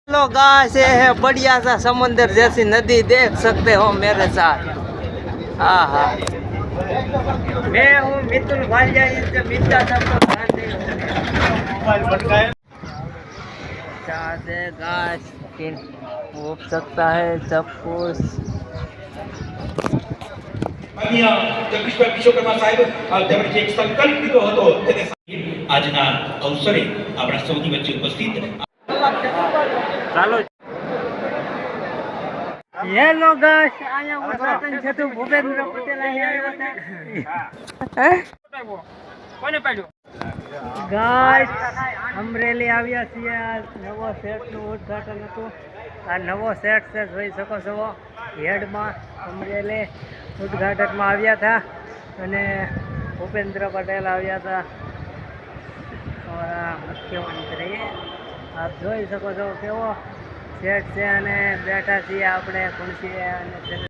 लो guys ये है बढ़िया सा समुंदर जैसी नदी, देख सकते हो मेरे साथ। हाँ हाँ, मैं हूँ मिथुन भालिया, इससे मिलता सबको ध्यान नहीं चाहते गाइस, हो सकता है सब कुछ। જગદીશભાઈ વિશ્વકર્મા સાહેબ તેમણે જે એક સંકલ્પ લીધો હતો તેને આજના અવસરે આપણા સૌની વચ્ચે ઉપસ્થિત ચાલો હેલો ગાઈસ, આયા ઉદ્ઘાટન છે તો ભૂપેન્દ્ર પટેલ અહીંયા આવ્યા હતા। કોને પાડ્યો ગાઈસ? અમરેલી આવ્યા છીએ, આ નવો સેટનું ઉદ્ઘાટન હતું। આ નવો સેટ છે, જોઈ શકો છો હેડમાં અમરેલી ઉદ્ઘાટનમાં આવ્યા હતા અને ભૂપેન્દ્ર પટેલ આવ્યા હતા, અમારા મુખ્યમંત્રી। આપ જોઈ શકો છો કેવો સેટ છે અને બેઠા છીએ આપણે ખુરશીએ અને